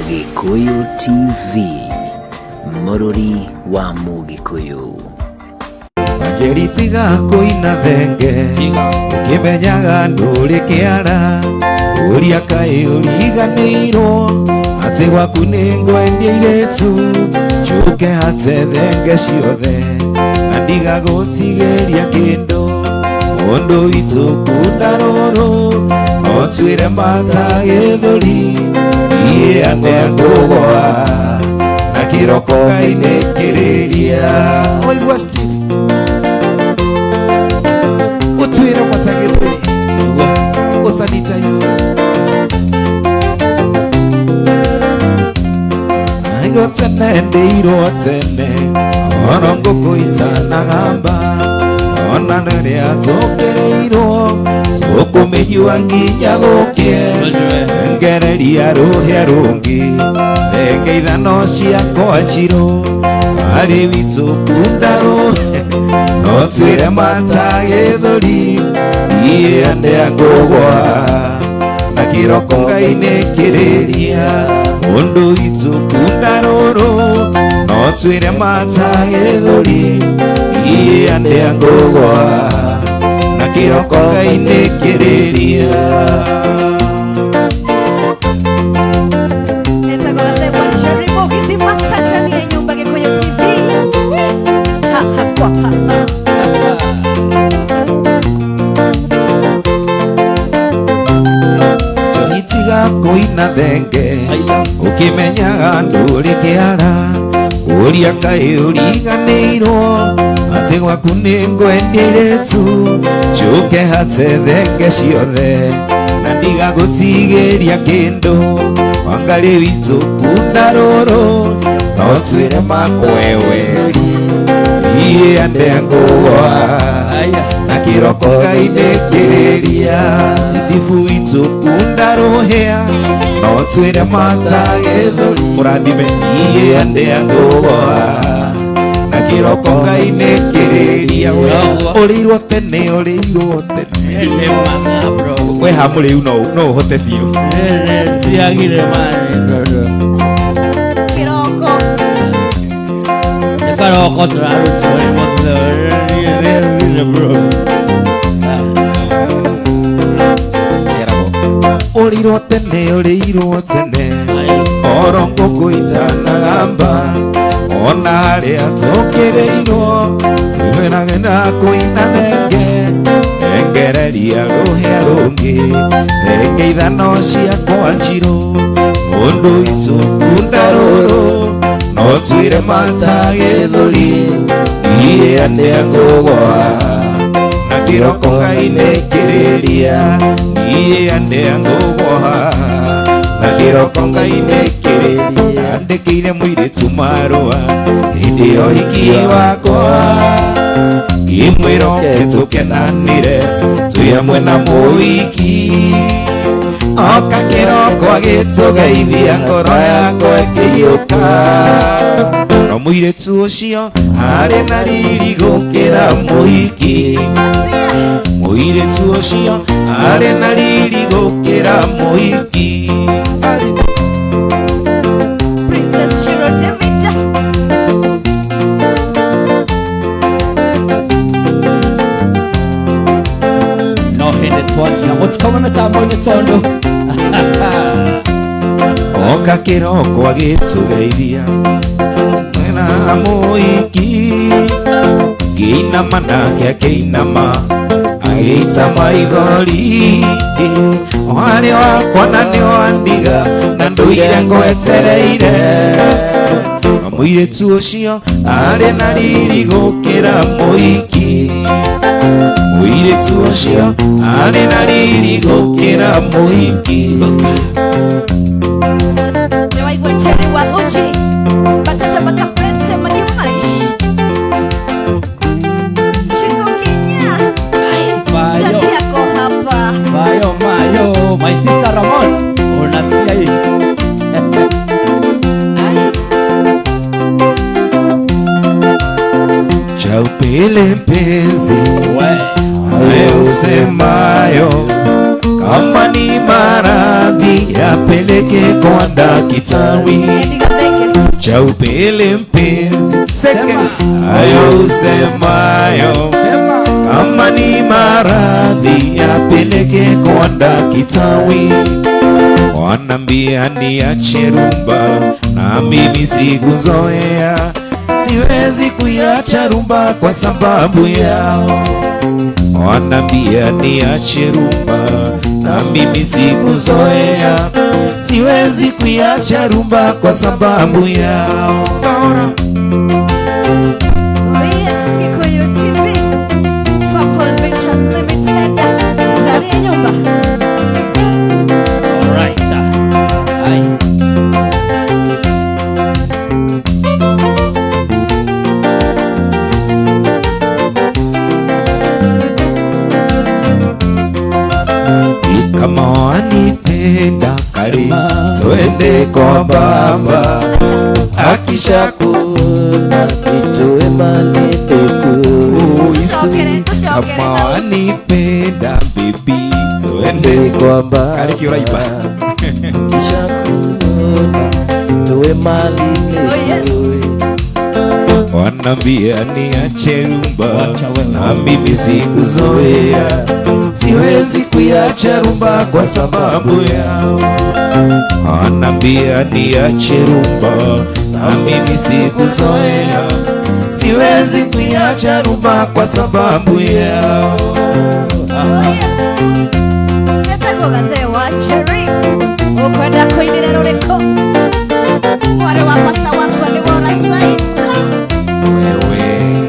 Gikuyu TV, Mururi wa Mugikuyu. Anjeritiga kuina thenge ukimenyaga nduri kiara uria kai uriganirwo ati gwaku ni ngwendia iretu njuke hate thenge ciothe na ndigagutigeria kindu mundu witu kundaroro no twire mata githuri iye ande ngugwa na kiroko kaine kiriria oigwa Steve utwire mata githuri usanitize tene ndeirwo tene ono ngukuitana gamba ona neria tukireirwo tukumenyua nginya thukie ngereria ruhia rungi thenge ithano ciakwa njirũ kari witu kundarũ no twire mata gĩthũri iye andĩa ngũgwa na kĩroko Ngai nĩ kĩrĩria mundu witu kundarũrũ no twire mata gĩthũri iye andĩa ngũgwa na kĩroko Ngai nĩ kĩrĩria. Kuina thenge ukimenyaga nduri kiara kuria kai uriganirwo ati gwaku ni ngwendia iretu njuke hate thenge ciothe na ndigagutigeria kindu wangari witu kundarũrũ no twire makwewe iye andĩa ngũgwa na kĩroko Ngai nĩ kĩrĩria Steve witu kundarũhĩa no twire mata gĩthũri mũrathime iye andĩa ngũgwa na kĩroko Ngai nĩ kĩrĩria ũrĩirwo tene we hamũrĩ u no ũhote biũ ndiagire kĩroko tũrarutwo ũrĩirwo tene oro ngũkũitana gamba ona harĩa tũkĩrĩirwo twĩrage na kũina thenge engereria rũhĩa rũngĩ thenge ithano ciakwa njirũ mũndũ witũ kundarũrũ no twire mata gĩthũri iye andĩa ngũgwa na kĩroko Ngai nĩ kĩrĩria iye andĩa ngũgwa na kĩroko Ngai nĩ kĩrĩria andĩkĩire mũirĩtu marũa hĩndĩ ya ũhiki wakwa imwĩroke tũkenanire twĩ hamwe na mũhiki oka kĩroko agĩtũgeithia ngoro yakwa ĩkĩiyũka no mũirĩtu ũcio arĩ na riri gũkĩra mũhiki mũirĩtu ũcio arĩ na riri gũkĩra mũhiki Princess Shiro Demita no hende twatira mũtikoma mĩtambo-inĩ tondũ oka kĩroko agĩtũgeithia mwena mũhiki ngĩinama nake akĩinama agĩita maithori warĩ wakwa na nĩwandiga na ndũire ngwetereire na mũirĩtu ũcio arĩ na riri gũkĩra mũhiki mũirĩtu ũcio arĩ na riri gũkĩra mũhiki Mewaigwa Cherry wa uchi Batata makapete makimaishi Shingo Kenya Tati yako hapa Mayo my sister Ramon unasikia hii cha upele mpenzi wewe usemayo kama ni maradhi maradhi yapeleke kwa daktari. Ediga Beke. Cha upele mpenzi, hayo usemayo. Sema. Kama ni maradhi yapeleke kwa daktari. Wanambia niache rumba na mimi sikuzoea, siwezi kuiacha rumba kwa sababu yao. Wanambia niache rumba na mimi sikuzoea, siwezi kuiacha rumba kwa sababu yao. Yes, Gikuyu TV. Fapol Ventures Limited. Zali ya nyumba. Alright. Hai. Kama wanipenda kari twende kwa baba, akishakuona nitoe maneno Ushokere, ushokere. kama wanipenda baby twende kwa baba, akishakuona nitoe maneno. Oh, yes. Wanambia niache rumba Wacha wewe. na mimi sikuzoea, siwezi kuiacha rumba kwa sababu yao. Wanambia niache rumba na mimi sikuzoea, siwezi kuiacha rumba kwa sababu yao. Oh, yes. Netago gathe wa Cherry. Ukwenda kuinira ruriko. Wale wa pasta wangu waliwora saita. Wewe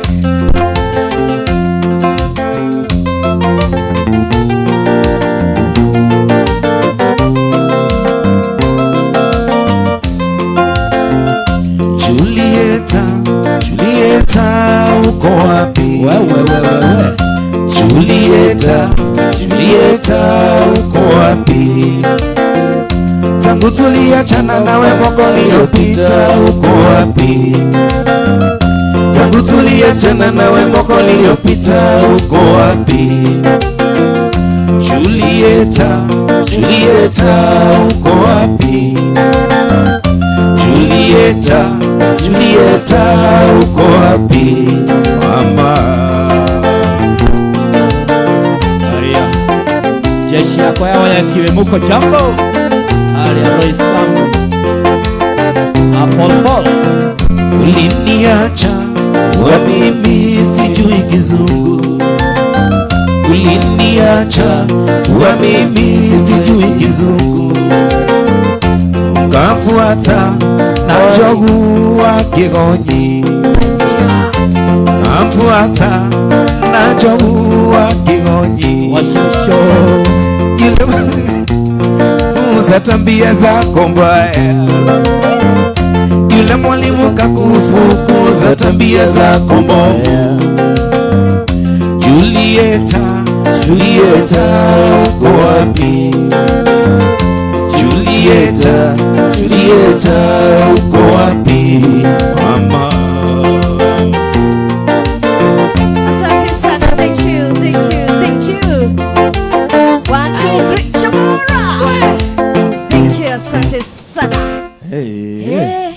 Julieta, Julieta uko wapi? Wewe. Julieta, Julieta uko wapi? Tangu tuliachana nawe mwaka uliopita uko wapi? Tangu tuliachana nawe mwaka uliopita uko wapi? Julieta, Julieta uko wapi? Julieta, Julieta uko wapi? Mama Aria. Jeshi yako yao yakiwe muko jambo. Aria Roy Sam. Paul. uliniacha wa mimi sijui kizungu, uliniacha wa mimi sijui kizungu, ukafuata na jogu wa Kigonyi, ukafuata na jogu wa Kigonyi. Washosho. Uza tabia zako mbaya, yule mwalimu kakufukuza tabia zako mbaya. Julieta, Julieta uko wapi? Julieta, Julieta uko wapi? Mama Asante sana, thank you. 1, 2, 3, Shamora. Thank you, asante sana. Hey.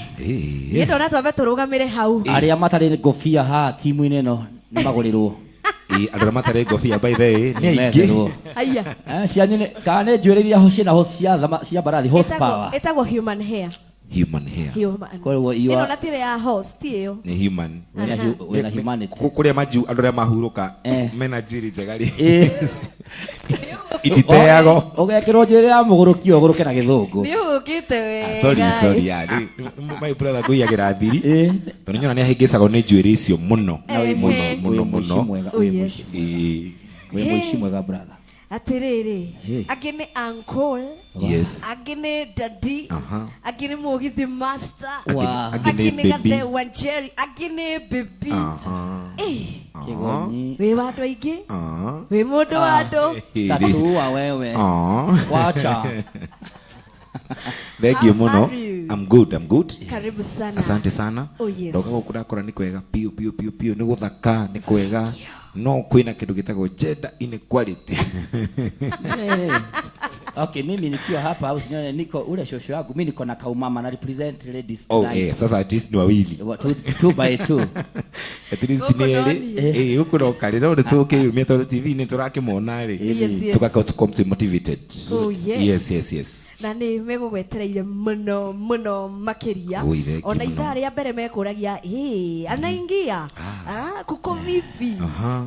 Ni ndona twambe turugamire hau. Aria matari ngofia ha timu ine no nimagurirwo. andå matarä ngobia by the way nä aingä Aya. Cianyune kana njuĩrĩ iria ho ciĩna ho cia mbarathi horsepower. Etagwo human hair. human hair Human. Koguo Ino na tire ya horse ti iyo. nä human wĩna humanity. kå rä a andå arä a mahurå mena njiri njega Eh. ititeagwo Ũgekĩrwo njĩrĩ ya mũgũrũkio ũgũrũke na gĩthũngũ. Ni ugukite we. sorry my brother kå ra thiri Eh. tondå nyona nä ahä ngä nä njuä rä icio må no Eh, må no Oh, yes. Wĩ mũici mwega brother. Atiriri. Hey. Angĩ nĩ uncle. yes Angĩ nĩ daddy. Aha. Angĩ nĩ mũgithi master. Wow. Angĩ Angĩ nĩ nĩ baby. gathe wa Jerry. Angĩ nĩ baby. Aha. Eh. Kĩgonyi. Wĩ wa andũ aingĩ. Ah. Wĩ mũndũ wa andũ. Tatua wewe. Ah. Wacha. Thank you How muno. are you? I'm good. Karibu sana. Asante sana. Oh, yes. Ndoka gå kå rakora nä kwega piu nä gå thaka nä kwega no kwä na kä ndå gä tagwo gender inequality Okay, mimi nikiwa hapa au sinyone niko ule shosho wangu, mimi niko na kaumama na represent ladies Oh tonight. eh, sasa at least ni wawili. 2 by 2. At least ni ele. Huko ndo kale ndo tuke Metro TV ni turake mona ri. Yes. Tukaka to motivated. Oh, yes. Yes. Na nĩ megũgwetereire mũno makĩria. Ui, thank you Ona mũno. ithaa rĩa mbere mekũragia anaingia kuko vipi.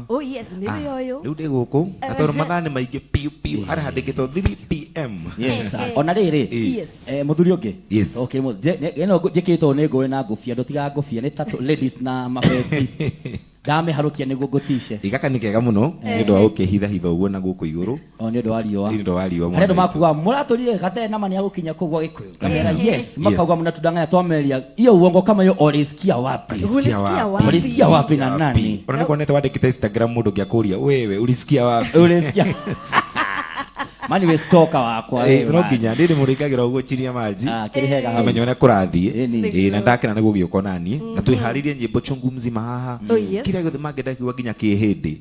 Oh yes, nĩ ũyũ. Rĩu ndĩ gũkũ atoro mathane maingĩ piu ara handĩkĩtwo 3 pm. Yes. Ona rĩrĩ. Yes. Muthuri ũngĩ. Yes. Okay, ĩno njĩkĩtwo nĩ ngũĩ na ngũbia ndũtiga ngũbia nĩ tatu ladies na mabebi. Dame harukia nĩguo ngũtice. Igaka nĩ kega mũno nĩ ũndũ wa gũkĩhitha ũguo na gũkũ igũrũ. O nĩ ũndũ wa riũa. Nĩ ũndũ wa riũa mũno. Andũ makuga mũratũrire gatene nama nĩ agũkinya kũgwa Gĩkũyũ. Yes, makauga mnatudanganya twameria. Hiyo uongo kama hiyo ulisikia wapi? Ulisikia wapi na nani? Ona nĩ kuonete wandĩkĩte Instagram mũndũ ngĩakũria wewe ulisikia wapi? Ulisikia. Mani we stalker wakwa wewe. No nginya ndĩrĩ mũrĩkagĩra ũguo chiria maji. Kĩrĩhega hau. Amenyo ũrĩa kũrathiĩ. Na ndakena nĩguo gĩũka nani. Na twĩharĩrie nyĩmbo chungu mzima haha. Kila gĩothe mangĩenda kiuga nginya kĩhĩndĩ.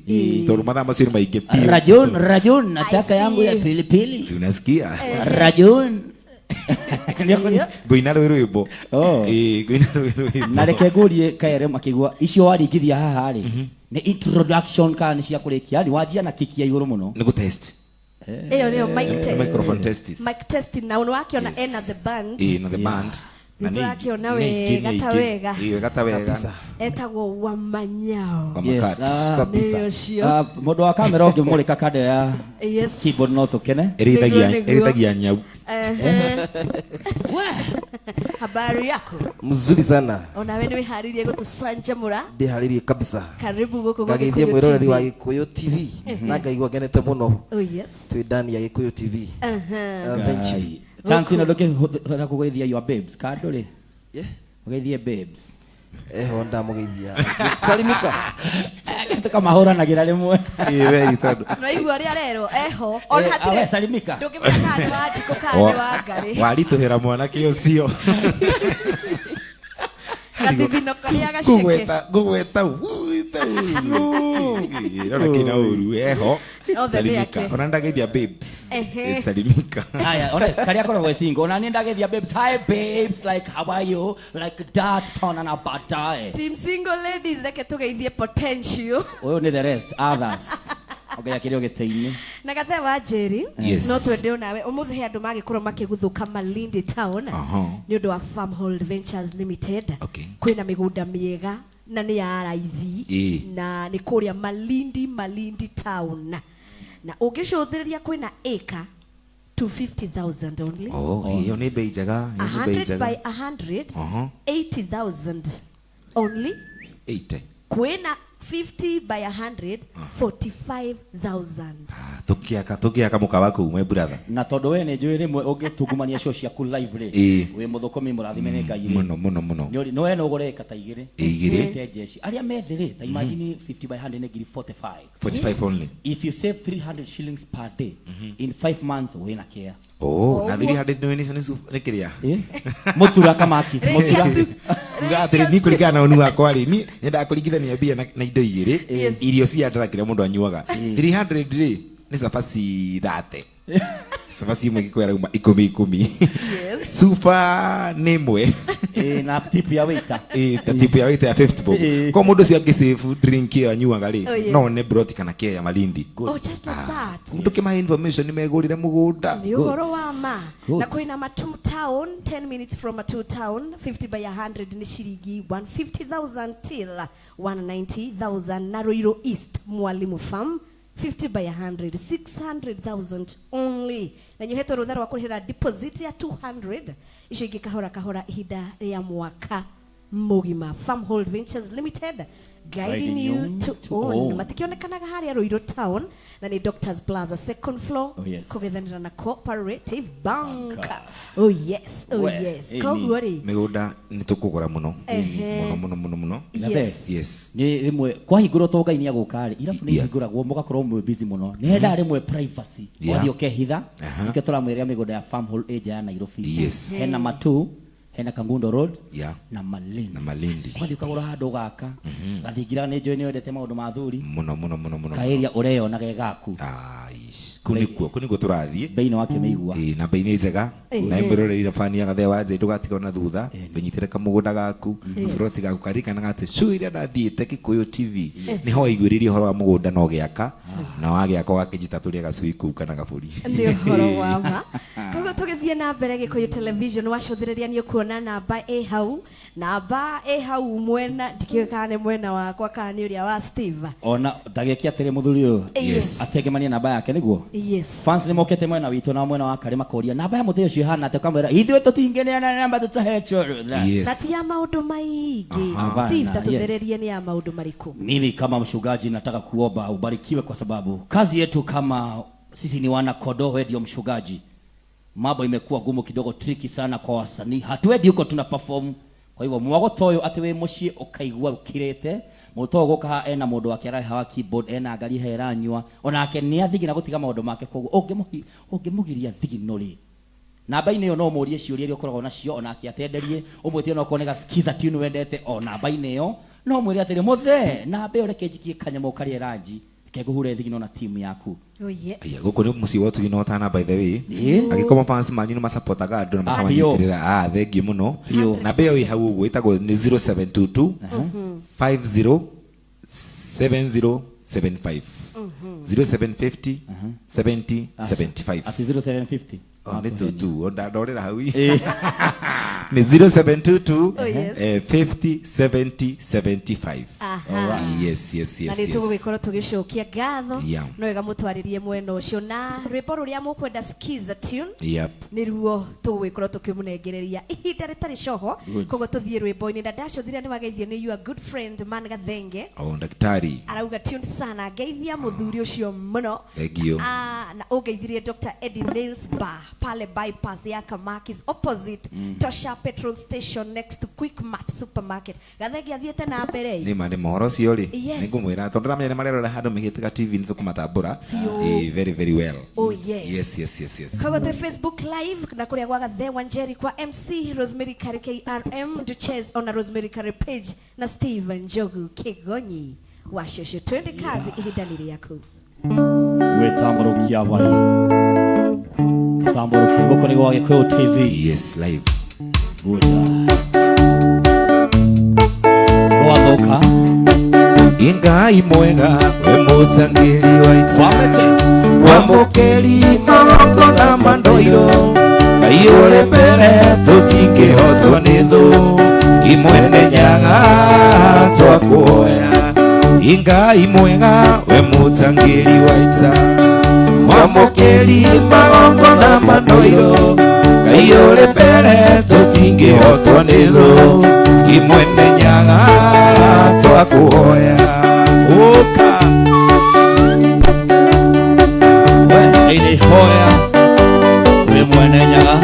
Tondũ mathaa macio nĩ maingĩ piu. Rajun nataka yangu ya pilipili. Si unasikia? Rajun. Ngũina rwĩmbo. Ngũina rwĩmbo. Na reke ngũrie Kaere makĩgua icio waringithia haha rĩ. Nĩ introduction kana cia kũrĩkia ni wajia na kiki ya igũrũ mũno. Nĩ gũtest. Eyo nĩyo mic test. Microphone test. Mic test na wakiona ena the band. Na the band. Nĩtũrakiona wega wega ta wega. Etagwo Wamanyao. Kabisa. Mũndũ wa kamera ũngĩmũrĩka kande ya keyboard no tũkene. Erithagia nyau. Habari yako? Mzuri sana. Ona wewe nĩwĩharĩirie gũtũcanjamũra. Ndĩharĩirie kabisa. Karibu gũkũ kwa Gĩkũyũ mwĩroreri wa Gĩkũyũ TV. Na ngaigua ngenete mũno. Oh yes. Twĩ ndani ya Gĩkũyũ TV. Thank you. Chance ino ndoke hotaka kugeithia your babes kado ri. Kugeithia babes. Honda mugeithia. Salimika. Kama hora na gira rimwe. Very tondu. No igua ria rero eho ona hatire. Awe salimika. Ndũkĩmenya nĩ wa njiko kana wa ngari. Warituhĩra mwanake ũcio. Gathithino karĩa gaceke. Ngũgweta Rona kina uru eho. Salimika. Ona ndageithia babes. Salimika. Haya, ona karia korwo single. Ona ni ndageithia babes. Hi babes, like how are you? Like that ton and a batae. Team single ladies reke tugeithie potential. Oyo ni the rest others. Okay, akirio gĩtĩ-inĩ. Na gathe wa Jerry, no twende onawe ũmũthĩ he andũ magĩkorwo makĩguthũka Malindi town nĩ ũndũ wa Farmhold Ventures Limited. Kwĩna mĩgũnda mĩega na nĩ ya raithi na nĩ kũrĩa Malindi town. Na ũngĩcũthĩrĩria kwĩna acre 250,000 only. Hiyo ni bei njega, 100 by 100, 80,000 only. 80. Kwĩna 50 by 100, 45,000. Tukiaka mukawa kuu my brother. Na tondu we nĩ njũĩ rĩmwe ũngĩtungumania show ciaku live rĩ wĩ mũthũkũmi mũrathime nĩ Ngai rĩ mũno no we no ũgũre kata igĩrĩ jeshi arĩa methĩ ta imagine 50 by 100 nĩ ngiri 45 only. If you save 300 shillings per day in 5 months wĩna care. Na 300 nĩ kĩrĩa mũtura kamakis mũtura ngatĩrĩ ni kũringana na ũnu wakwa rĩ ni nyendaga kũringithania mbia na indo igĩrĩ irio cia ndara kĩrĩa mũndũ anyuaga 300 rĩ ni cabaci 30 cabaci imwe gĩkwera uma 10 super nĩ mwe na tip ya waiter tip ya waiter ya 50 bob kwa mũndũ ũcio angĩsave drink ya anyuaga rĩ no ne broti kana kea ya Malindi. Just like that. Mũndũ kĩmahe information nĩmegũrire mũgũnda nĩ ũhoro wa ma na kwĩna Matu town 10 minutes from Matu town 50 by 100 nĩ ciringi 150,000 till 190,000 na Ruiru East Mwalimu Farm 50 by 100 600,000 only na nyohetwo rũtha rwa kũrĩhĩra deposit ya 200 icio ingĩ kahora ihinda rĩa mwaka mũgima. Farmhold Ventures Limited guiding you to own. Matikionekanaga harĩa Ruiru town na ni Doctors Plaza second floor kũgethanĩra na Cooperative Bank. Oh yes koguo rĩ mĩgũnda nĩ tũkũgũra mũno mũno. Yes nĩ rĩmwe kwahingũrwo to Ngai nĩ agũka rĩ irabu nĩ ihingũragwo mũgakorwo mwe busy mũno nĩ hendaga rĩmwe privacy wathi ũkehitha nĩkĩo tũramwĩrĩra mĩgũnda ya Farmhold ĩnja ya Nairobi hena Matu hena Kangundo Road na Malindi kwa ukagura handu gaka gathingira ni njoi ni wendete maundu ma thuri muno kairia ureo na gegaku kuniguo turathie beino wake meigua na beino njega na imbirore ira fani ya gathe waje ndugatiga na thutha benyitire kamugunda gaku froti gaku karika na gate shuira ndathiite Gikuyu TV ni ho igwiririe horo wa mugunda no giaka na wagiaka wakijita turia gacui ku kana gaburi ndio horo wa ma kogo tugithie na mbere Gikuyu Television wacothiriria ni kuona namba namba hau mwena ndikikane mwena wakwa kana uria wa Steve ona ndagekia tere muthuri uyu ategemania namba yake niguo fans ni mokete mwena witu na mwena wa Karima koria namba ya muthuri ucio hana te kamera ithuĩ tũtingene na namba tutahecho na tia maundu maingi Steve tatuthererie ni ya maundu mariku. Mimi kama mchungaji nataka kuomba ubarikiwe kwa sababu kazi yetu kama sisi ni wana Kondoo ndio mchungaji, mambo imekuwa gumu kidogo, tricky sana kwa wasanii, hatuendi huko tuna perform. Kwa hivyo mwagotoyo ati we muci ukaigua ukirete muto guka ena mundu wake ara hawa keyboard ena angali heranywa onake ni athigi na gutiga maundu make koguo ungimugiria thigi nori namba-inĩ ĩyo no mũrie ciũria iria ũkoragwo nacio onake atenderie ũmwĩtie no kuonega skiza tune wendete o namba-inĩ ĩyo no mwĩre atĩrĩ mũthe namba ĩyo reke njikie kanyamũ karĩa ranji kegũhure thigino na timu yaku. Oh yes. Aya gũkũ nĩ mũciĩ wa ũtugi no tana by the way. Agĩkoma fans manyu nĩ masapotaga andũ na makamanyitĩrĩra thengi mũno. Namba ĩyo ĩ hau ũguo ĩtagwo nĩ 0722 50 7075 0750 70 75 ati 0750 ni tutu ndorera hau ni 0722 50 70 75 yes na ni tugũgĩkorwo tũgĩcokia ngatho no wega mũtwarĩrie mwena ũcio na rwĩmbo rũrĩa mũkwenda skiza tune nĩruo tũgũgĩkorwo tũkĩmũnengereria ihinda rĩtarĩ coho koguo tũthiĩ rwĩmbo-inĩ na ndacothire nĩ wageithio nĩ your good friend Man Gathenge daktari arauga tune sana geithia mũthuri ũcio mũno thengio na ũgeithirie Dr. Eddie Nails Bar pale bypass ya Kamakis opposite Tosha petrol station next to Quickmart supermarket. Gathegi athiete na mbere ni mane mohoro cio ri ningumwira tondu ramenya ni marero handu mihitika TV ni kumatambura very well. Oh yes. Yes. Kwa Facebook live na kuria gwa Gathe Wanjeri kwa MC Rosemary Kari KRM Duchess on Rosemary Kari page na Steven Njogu Kigonyi wa shosho twende kazi ihidalili yako wetamburukia bari tamburukia goko ni gwa Gikuyu TV live Wadoka Ingai mwega we mutsangiri waita wamukeri moko na mandoiro kayore pere tutingehotwo ni thu imwene nyaga twakuoya Ingai mwega we mutsangiri waita wamukeri moko na mandoiro kayore pere tutingehotwo ni thu imwene nyaga twakuoya uka we ile hoya we mwene nyaga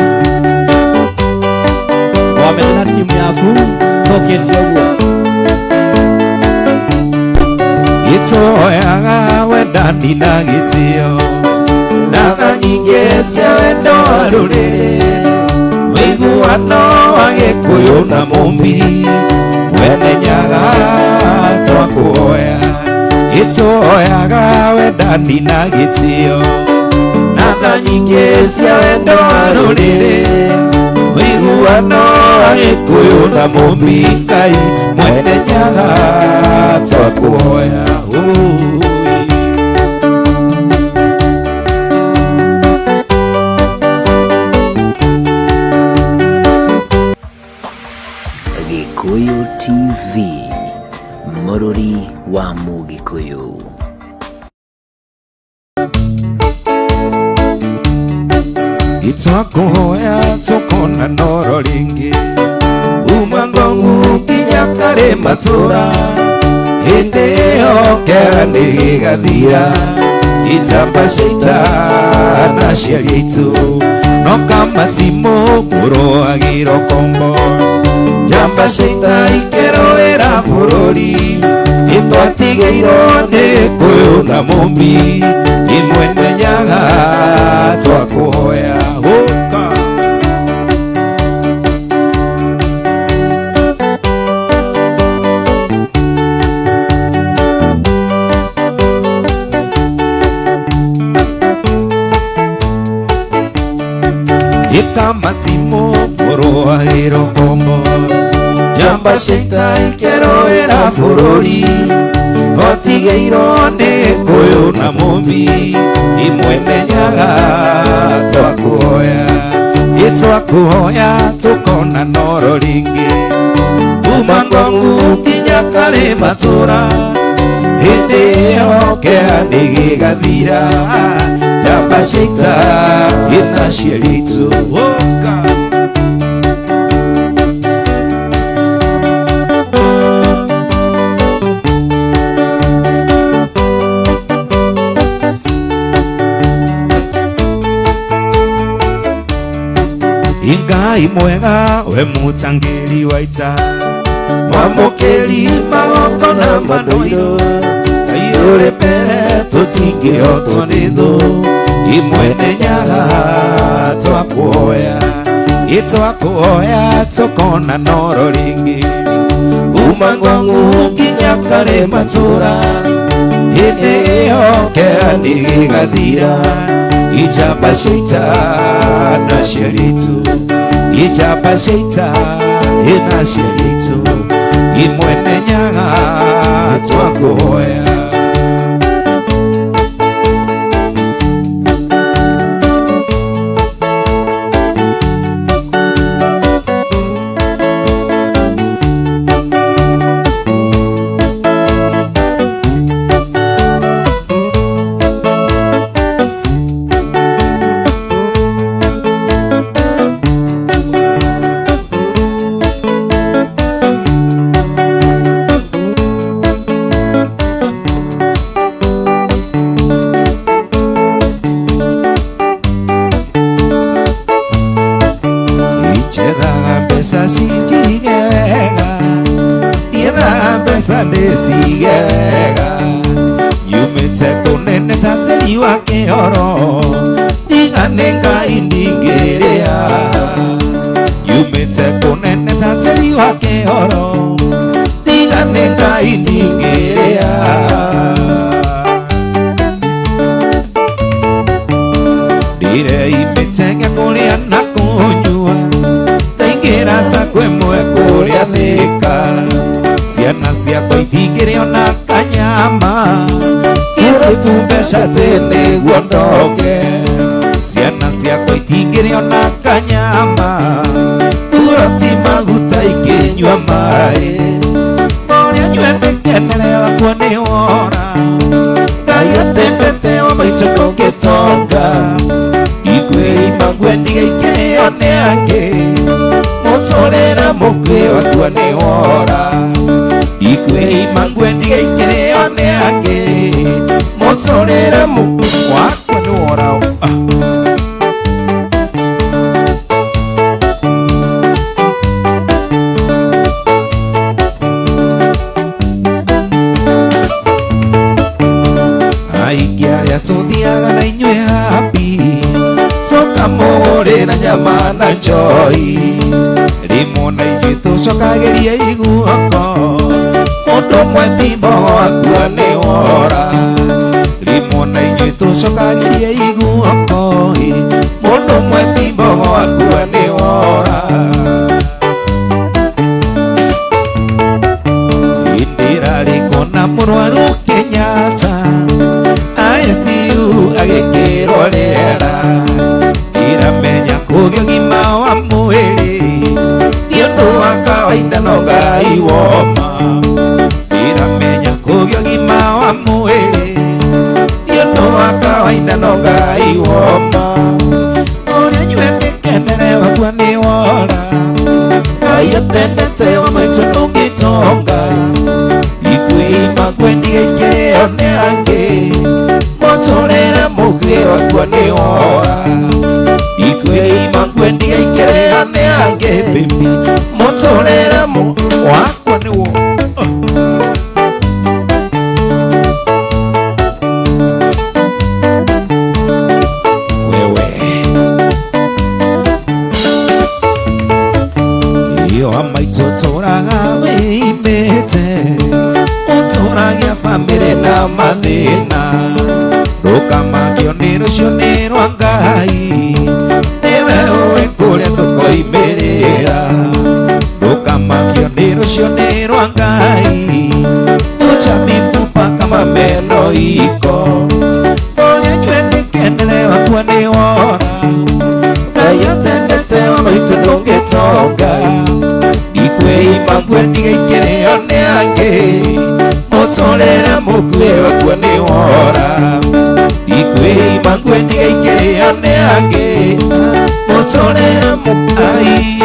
wamena timu yaku soketi ogwa itoyaga wendani na gitio na thanyinge cia wendo arurire wiguano wa Gikuyu na mumbi wene nyaga twakuoya itoyaga wendani na gitio na thanyinge cia wendo arurire wiguano wa Gikuyu na mumbi Ngai mwene nyaga twakuoya Gikuyu TV, Mũrũri wa Mũgĩkũyũ. Itwakuhoya tukona noro ringi uma ngongu kinya kare matura hinde okera ndigathira itamba shaitana ciaritu no kamatimu kuroagiro kombo jamba shaita ikerowera bururi itwatigeiro ni Gikuyu na mumbi imwene nyaga twakuhoya uka kama timu murua irokombo jamba shita ikero era furori otige irone koyo na mombi imwene nyaga twakuhoya tukona noro ringi umangongu kinya kale matura hindi hokea nigigathira jamba shita ina shiritu woka Ingai mwega we mutangiri waita wamukeri maoko na mandoiro ayure pere tutinge otonithu imwene nyaga twakuhoya tukona noro ringi kuma ngwangu kinya kare matura hindi hokea nigigathira ijamba shita na shiritu ijamba shita ina shiritu imwene nyaga twakuhoya Yumete tateli wake oro Iganenga indingerea Yumete tateli wake oro Iganenga indingerea Dire imetenge kulia na kunyua Kaingira sakwe mwe kulia thika Siana siako itingirio na kanyama Isifubesha tene guondoke Siana siako itingirio na kanyama Uroti maguta ikinywa mae Oria nywende kenere wakwa ni wora Kaya tembete wa maichoko getonga Ikwe imangwe ndiga ikirio ne ake Motorera mokwe wakwa ni wora Ikwe imangwe ndiga ikirio ne ake Motorera mokwe wakwa ni wora Aigiaria tuthiaga na inyue happy Tukamorera nyama na joy Rimwe na inyue tucokageria iguoko Mundu mwetimo wakua ni wora Rimwe na inyue tucokageria iguoko Mundu mwetimo wakua ni wora Indira rikona murwaru Kenyatta ICU agekirwo rĩera iramenya kũgĩa ũgima wa mwĩrĩ ti ũndũ wa kawaida no Ngai woma iramenya kũgĩa ũgima wa mwĩrĩ ti ũndũ wa kawaida no Ngai woma ũrĩa nyuende kenere wakwa nĩ wora Ngai atendete wa maicho ndũngĩtonga ikuima kwendia ikĩrĩo nĩ angĩ Motorera mokwe wakwa ni wora Ikwe imangwe ndiga ikireo ni ange baby Motorera wakwa ni wora Wewe Iyo amaitotoraga weimete Utoragia family na mathina Rukamakio ni rucio ni rwa Ngai Niwe uwe rucio nĩ rwa Ngai ucha mifupa kama meno iko ũrĩa nyue nĩ kenere wakwa nĩ wora Ngai atendete wa maitũ ndũngĩtonga ikwĩima ngwe ndigĩikĩrĩo nĩ angĩ mũtũrĩre mũkuĩ wakwa nĩ wora ikwĩima ngwe ndigĩikĩrĩo nĩ angĩ mũtũrĩre mũkai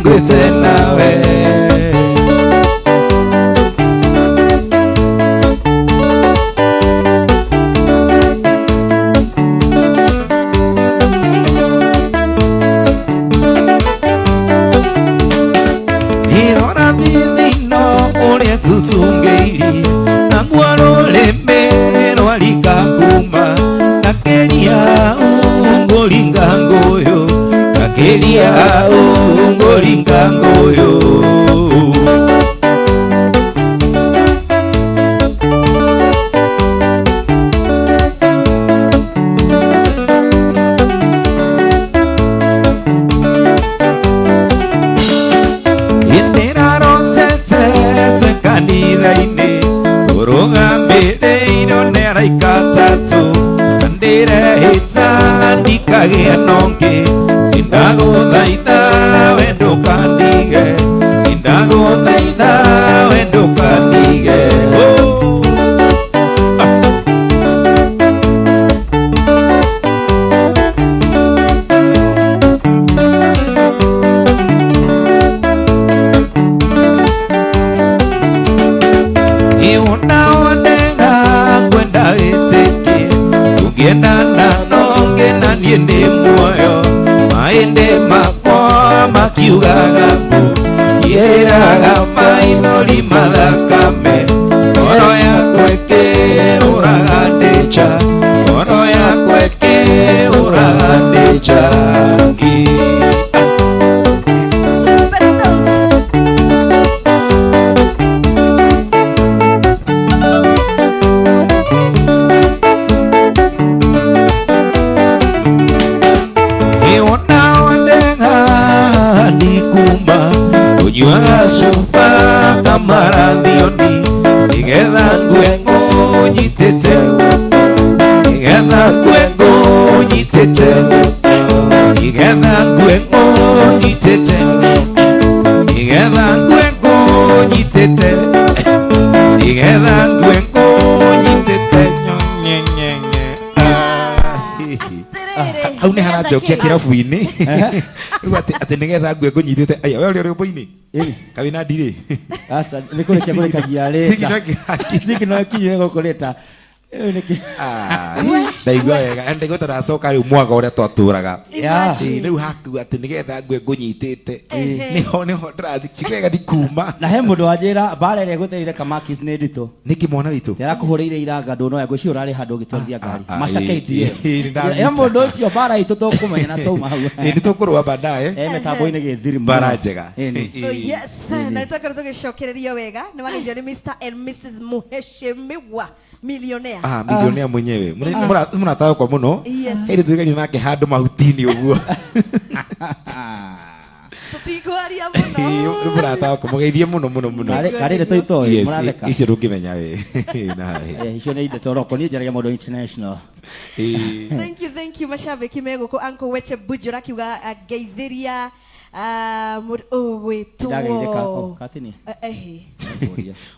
ndwite nawe irora thithino uria tutungeiri na ngwaroleme rwarika kuma nakeria ungoringa ngoyo nakeria ungoringa ngoyo kanitha-inĩ ũrũgamĩrĩirwo nĩ araika atatũ na ndĩrehĩta ndikagĩa nongĩ nĩndagũthaitha we ndũkandige nĩndagũthaitha we ndũkandige ngiendana nonge na niĩ ndĩ muoyo maĩndĩ makwa makiugaga mbu yĩraga maithori mathakame ngoro yakwa ĩkĩũraga ndĩnja ngoro yakwa ĩkĩũraga ndĩnja nyuaga cuba kamarathioni nĩgetha ngue ngũnyitĩte nĩgetha ngue ngũnyitĩte nĩgetha ngue ngũnyitĩte nĩgetha ngue ngũnyitĩte nĩgetha ngue ngũnyitĩte nyonyenyenye hau nĩ haranjokia kĩrabu-inĩ rĩu atĩ nĩgetha ngue ngũnyitĩte aya we ũrĩa rwĩmbo-inĩ kabina ndire asa nikurekia kurekagia leta signo kinyire gukureta ndaigua wega ndaigua taracoka rĩu mwaga ũrĩa twatũraga rĩu haku atĩ nĩgetha ngue ngũnyitĩte nĩho ndĩrathiĩ wega ndikuma na he mũndũ wanjĩra mbara ĩrĩa ĩgũthereire Kamakis nĩ nditũ nĩkĩ mwana witũ yarakũhũrĩire iranga ndũno ngwĩciria ũrarĩ handũ ũgĩtwarithia ngari macakeitie he mũndũ ũcio mbara itũ tũkũmenya na twauma hau nĩtũkũrũa baadaye mĩtambo-inĩ gĩthiri mbara njega yes na nĩtwakorwo tũgĩcokereria wega nĩ wageithio nĩ Mr and Mrs Muheshimiwa millionaire millionaire mwenyewe mnataka kwa muno ili tuigani nake handũ mahutini ũguo tutikwaria muno mnataka kumugeithie muno karire toitoi muratheka icio ndũngĩmenya we na icio nĩ inde toroko ni njaragia mũndũ international thank you mashabiki megũkũ Uncle Weche Bujura kiuga geithiria gwĩtwo katini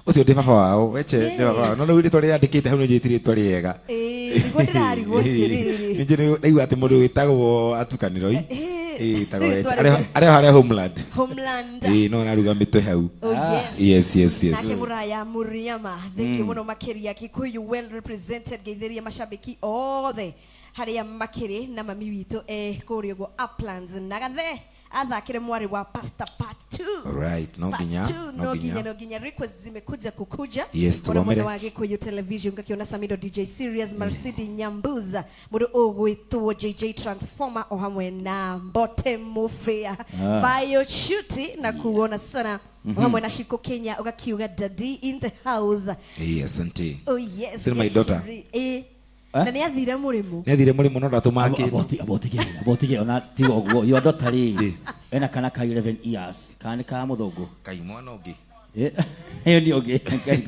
ucio ndi baba wao Weche ndi baba wao no rĩu rĩtwa rĩandĩkĩte hau nĩ njĩtire rĩtwa rĩega nĩguo ndĩrarigwo atĩrĩrĩ nĩ ndaigua atĩ mũndũ wĩtagwo atukanĩro tagwo Weche arĩa homeland no naruga mĩtwe hau yes nake Mũraya Muriama thank you mũno makĩria Kikuyu well represented geithiria mashabiki othe harĩa makĩrĩ na mami witũ kũrĩa ũguo Uplands na gathe athakire mwari wa Pastor Part 2 alright no ginya request zimekuja kukuja yes mwana wa Gikuyu television ngakiona Samido DJ Serious Marsidi Nyambuza mundu ugwitwo JJ Transformer o hamwe na Mbote Mufia Bio Shuti na kuona sana hamwe na Shiko Kenya ugakiuga Daddy in the house asante oh yes my daughter na nĩ athire mũrĩmo no ndatumake abotige ona tigo guo yo ndotari ena kana ka 11 years kana ka mũthũngũ kai mwana ũngĩ Hiyo ndio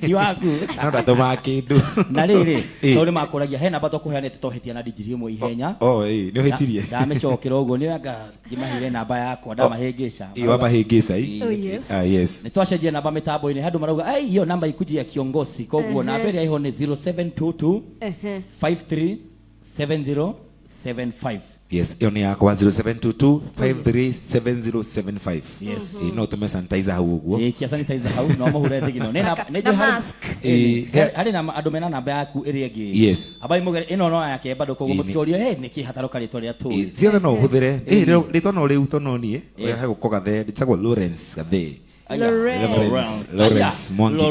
ti waku no ndatũma kĩndũ na rĩrĩ tondũ makũragia he namba tũkũheanĩte tũhĩtia na digiri ĩmwe ihenya nĩ ũhĩtirie ndamĩcokera ũguo nĩ anga ngĩmahire namba yakwa ndamahĩngĩca wamahĩngĩca yes nĩ twacenjia namba mĩtambo-inĩ handũ marauga hiyo namba ikujia kiongozi koguo namba ĩrĩa ĩho nĩ 0722 537075 Yes, hiyo ni yakwa 0722537075. Yes. No tume sanitizer hau uguo. Kia sanitizer hau no mahure thigino. Na mask. Hari na andu mena namba yaku iri ngi. Yes. Abai mugere ino no yake bado koguo mutiorio he niki hataro karitwa ria tu. Ciothe no uhuthire. Rito no riu tono nie. Oya guko gathe, nditagwo Lawrence gathe. Lawrence Mwangi.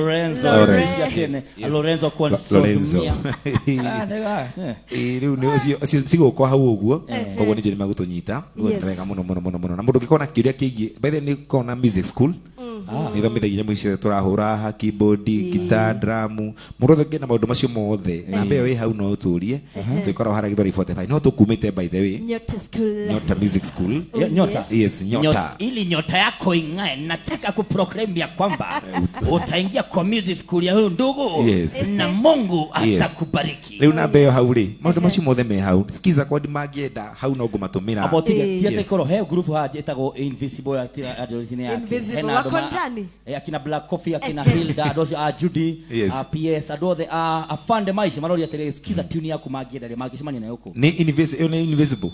Lorenzo kwa riu ni ucio cigukwa hau uguo koguo ni njiri magutunyita wega muno na mundu ngikona kiuria kingi by the way ni kona music school ni thomithagia mwicio turahura keyboard guitar drum mundu thenge na maundu macio mothe na mbeo wi hau no uturie twikora hara githori 45 no tukumite by the way Nyota Music School. Nyota. Yes, Nyota. Ili nyota yako ing'ae, nataka kuproclaim ya kwamba utaingia kwa music school ya huyu ndugu na Mungu atakubariki. Leo na mbeo hau ri maundu macio mothe me hau sikiza kwa ndimangienda hau no ngumatumira abotige tiete koro he group ha etago invisible adolescent yake hena ndani akina Black Coffee akina Hilda adoshi Judy PS adothe afande maisha marori atele sikiza tune yako magienda ri magishimanya na yoko ni invisible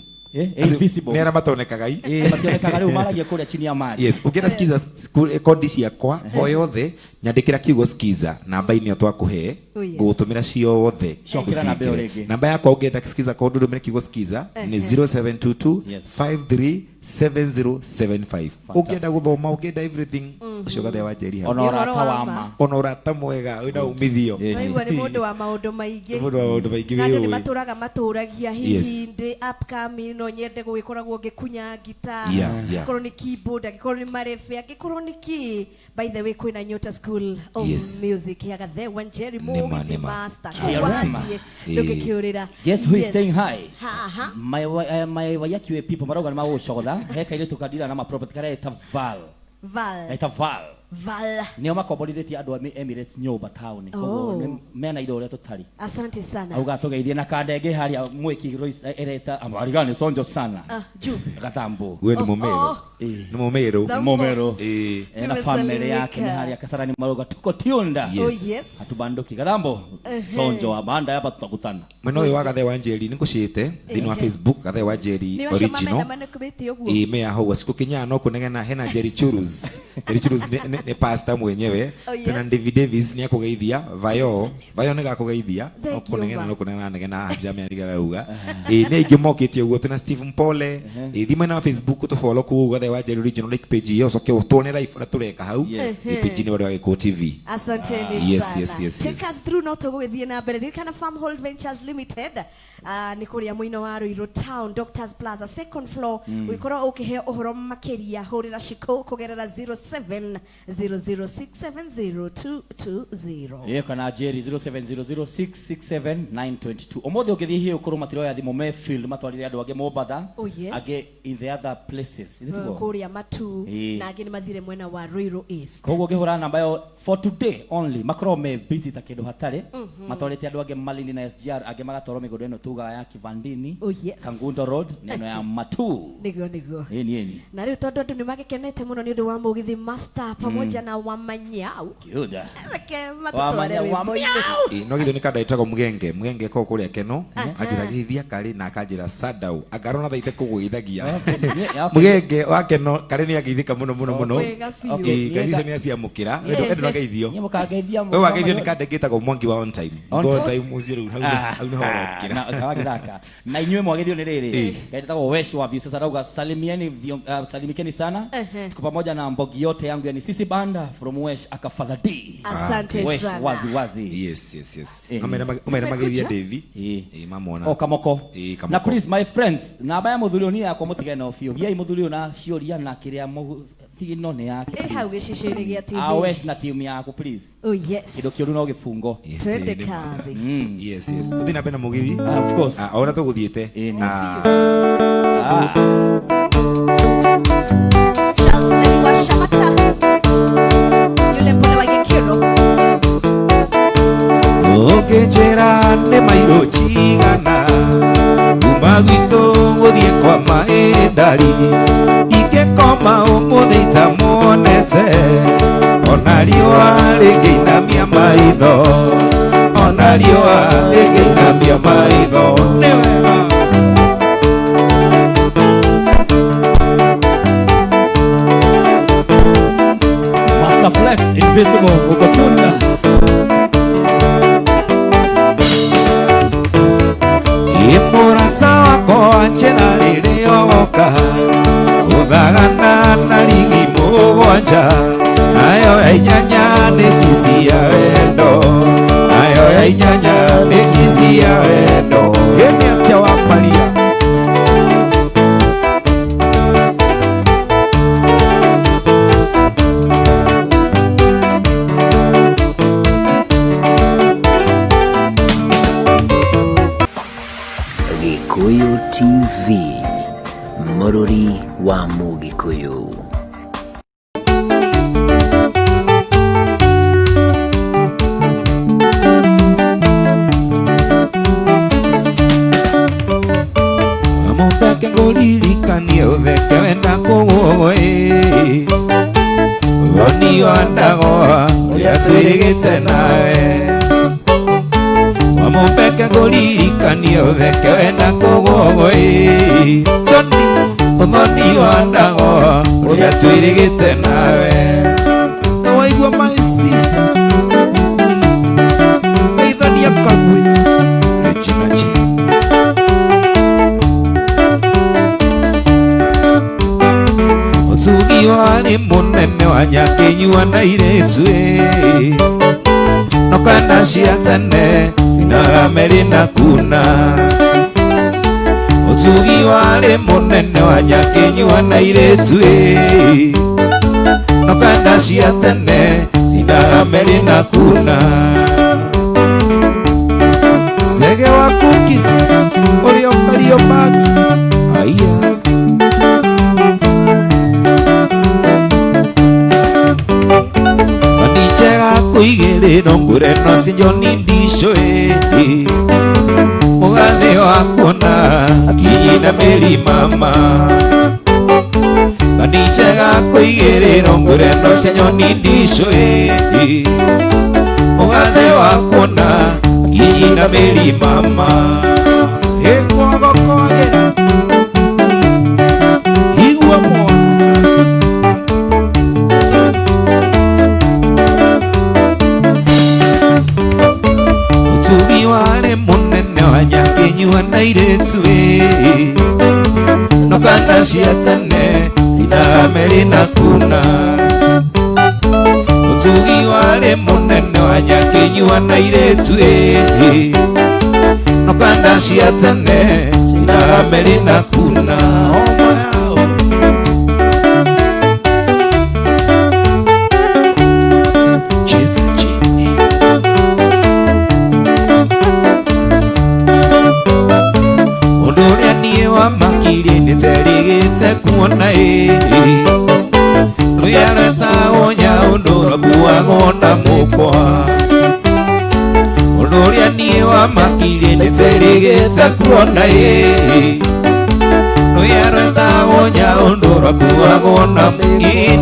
invisible nera matonekaga matonekaga riu maragia kuria chini ya maji. Yes, ukienda sikiza kodi ciakwa o yothe nyandikira kiugo skiza namba ini twakuhe gutumira ciothe namba yakwa ungienda sikiza kodi rumire kiugo skiza ni 0722537075 ukienda guthoma ukienda everything ucio gathe wa Njeri ha ona urata mwega wina umithio naigua ni mundu wa maundu maingi na ni maturaga maturagia hihi ndi upcoming no nyende gugikoragwo ngikunya guitar gikorwo ni keyboard gikorwo ni marefe gikorwo ni ki by the way kwina Nyota School of Music ya gathe wa Njeri Mugi master yes who is saying hi my wayakiwe people maroga ma ushogotha heka ile tukadira na ma property kare eta Val nio makomborithĩtie andũ a Emirates nyũmba taũni koguo mena indo ũrĩa tũtarĩ. Asante sana auga tũgeithie na kandenge harĩa mwĩki Royce ereta amarigani sonjo sana gatambo we ni mumero na family yake harĩa Kasarani maroga tuko tiunda atubanduki gatambo sonjo abanda hapa tutakutana mwena ũyũ wa gathe wa Njeri nikucite thini wa Facebook gathe wa Njeri original me hau siku kinya no kunegena hena Njeri Churus ni pastor mwenyewe tena David Davis ni akugeithia vayo ni gakugeithia no kunegena jamii aligauga ni ingimokitie ugo tena Steve Pole thime na Facebook to follow ku gathe wa Njeri original like page yo so ke utone live na tureka hau page ni wa Giko TV. Asante sana. Take us through no to gwithie na mbere kana Farmhold Ventures Limited ni kuria muino wa Ruiru Town Doctors Plaza second floor wikora ukihe uhoro makiria hurira shiko kugerera 0700670220 kana Njeri 0700667922 omothi ukithi hiyo kuru matiro ya thimo me field matwarire andu age Mombasa age in the other places kuria matu na age ni mathire mwena wa Ruiru East koguo ngihura namba yo for today only makro me busy ta kindu hatari matwarite andu age Malindi na SGR age magatoro migodo eno tuga ya Kivandini Kangundo Road neno ya matu nigo na riu tondu andu ni magikenete muno ni undu wa mugithi master pamoja na Wamanyau kiuda matutware no githo ni kada itago mugenge ko kuria keno ajira githia kari na akajira sadau agarona thaite kugwithagia mugenge wa keno kari ni agithika muno kanisa ni aciamukira endo na geithio ni mukageithia we wageithio ni kada gitago Mwangi wa on time mucio riu hau ni horokira na inywe mwageithio ni riri kaitagwo Wesh wa view sasa rauga salimikeni sana tuko pamoja na mbogi yote yangu yani sisi banda from Wesh akafadha D. Asante sana wazi yes umera mageithia Devi mamona kamoko na please my friends na abaya muthulio ya kwa mutigana ofio giai muthulio na cioria na kiria muthigino ne yake hau giciciri gia TV Wesh na team yako please kido kiuru no gifungo twende kazi yes tuthina pena mugithi of course ona tuguthiete Charles Lady wa Shamata yule mpole wa Gikiro Ogechera ne mairo chigana umagwito guthie kwa maendari ingekoma umuthita monete ona riwa rigeinamia maitho ona riwa rigeinamia maitho ni wega Invisible Ugotunda. Imurata wako njena rĩrĩa oka ũthagana na rigi mũgwanja nayo ya inyanya nĩ kisi ya wendo nayo ya inyanya nĩ kisi ya wendo hĩndĩ atĩa wa Maria Gikuyu TV, Mururi wa Mugikuyu. Mupeke nguririkanie utheke wenda kũgũĩ thoni wandagoa ũrĩa twĩrĩgĩte nawe Mupeke nguririkanie utheke wenda kũgũĩ Johnny thoni wandagoa ũrĩa twĩrĩgĩte nawe waigua my sister Maithania Kagwe Regina G Ũtugi warĩ mũnene wa Nyakenyua na airĩtu no kana cia tene cinaga meri na kuna Ũtugi warĩ mũnene wa Nyakenyua na airĩtu no kana cia tene cinaga meri na kuna Sege wa Cookies ũrĩa ũkario baki aya Kuigĩrĩrwo ngureno si Johnny Ndisho Mũgathĩ wa kuona akinyina Mary mama Ngani njega kuigĩrĩrwo ngureno si Johnny Ndisho Mũgathĩ wa kuona akinyina Mary mama Hĩngwago kwagĩra igua mwana Ũtugi warĩ mũnene wa Nyakenyua na airĩtu no kana cia tene cinaga meri na kuna Ũtugi warĩ mũnene wa Nyakenyua na airĩtu no kana cia tene cinaga meri na kuna Makiri nĩterĩgĩte kuona rũya rwetagwo nyaũndũ rũkuagwo na mũkwa ũndũ ũrĩa niĩ wa makiri nĩterĩgĩte kuona rũya rwetagwo nyaũndũ rũkuagwo na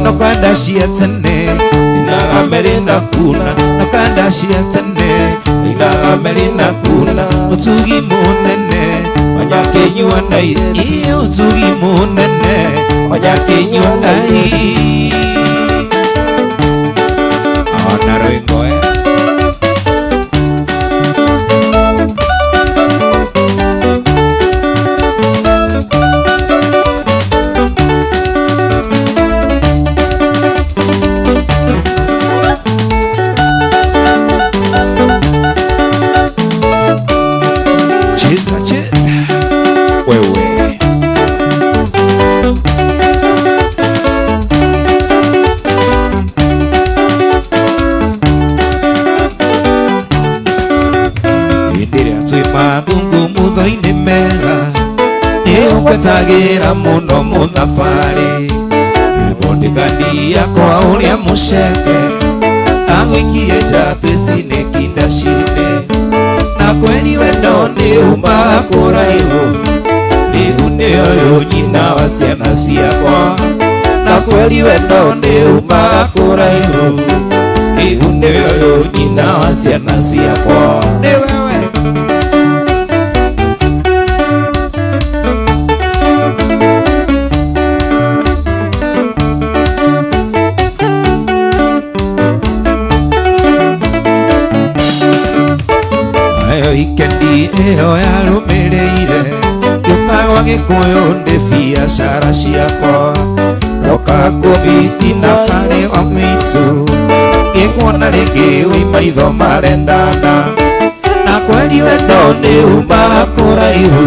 no kanda cia tene cinaga meri na kuna no kanda cia tene cinaga meri na kuna Ũtugi mũnene Nyakenyua na airĩtu Ũtugi mũnene wa Nyakenyua na airĩtu Ona rwĩmbo Tagĩra mũno mũthabarĩ Bondekania kwa ũrĩa mũceke Agũikie njatũ icinĩki ndacinĩ Na kweli wendo nĩ umaga kũraihu Rĩu nĩ ũyũ nyina wa ciana ciakwa Na kweli wendo nĩ umaga kũraihu Rĩu nĩ ũyũ nyina wa ciana ciakwa Nĩ wewe wikendi ĩyo yarũmĩrĩire gĩũkagwa gĩkũyũ ndĩ biacara ciakwa ndoka kũbiti na barĩ wa witũ gĩkuona rĩngĩ wĩ maitho marendana na kweli wendo nĩ umaga kũraihu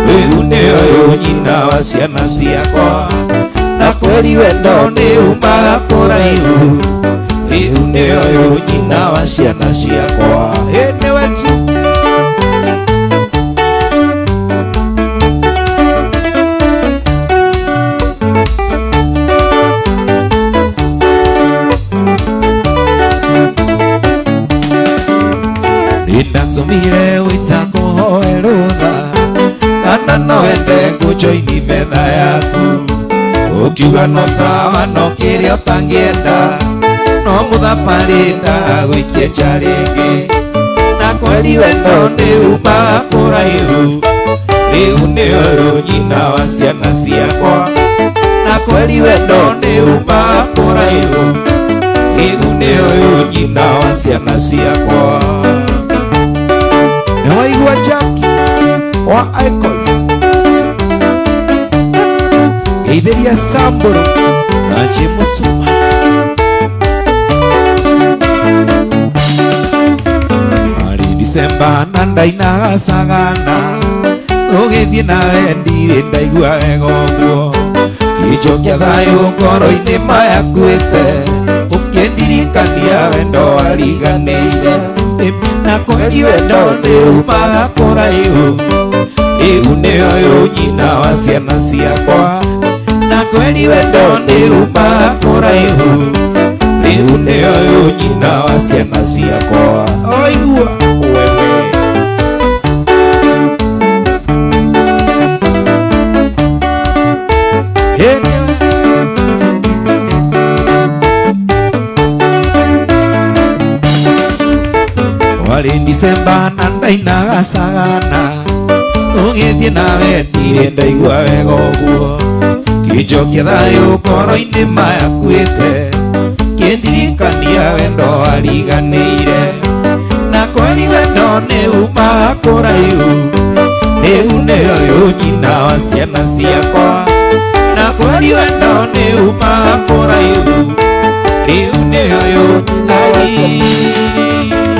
rĩu nĩ ũyũ nyina wa ciana ciakwa na kweli wendo nĩ umaga kũraihu rĩu nĩ ũyũ nyina wa ciana ciakwa nĩ wetu Ninatũmire wĩta kũhoe rũtha kana no wende ngũjoini metha yaku ũkiuga no sawa no kĩrĩa ũtangĩenda no mũthabarĩ ndagũikie nja rĩngĩ na kweli wendo nĩ umaga kũraihu rĩu nĩ ũyũ nyina wa ciana ciakwa na kweli wendo nĩ umaga kũraihu rĩu nĩ ũyũ nyina wa ciana ciakwa. Nawaigua Jackie wa Icos Geithĩria Samburu na Jemusuma Marĩ Disemba na ndainaga sagana ũgĩthiĩ nawe ndirĩ ndaigua wega ũguo kĩnjokia thayũ ngoro-inĩ mayakuĩte ũkĩndirikania wendo wariganĩire na kweli wendo nĩ umaga kũraihu rĩu nĩ ũyũ nyina wa ciana ciakwa na kweli wendo nĩ umaga kũraihu rĩu nĩ ũyũ nyina wa ciana ciakwa. Oigua wewe Warĩ Disemba na ndainaga sagana ũgĩthiĩ nawe ndirĩ ndaigua wega ũguo kĩnjokia thayũ ngoro-inĩ mayakuĩte kĩndirikania wendo wariganĩire na kweli wendo nĩ umaga kũraihu rĩu nĩ ũyũ nyina wa ciana ciakwa na kweli wendo nĩ umaga kũraihu rĩu nĩ ũyũ Ngai.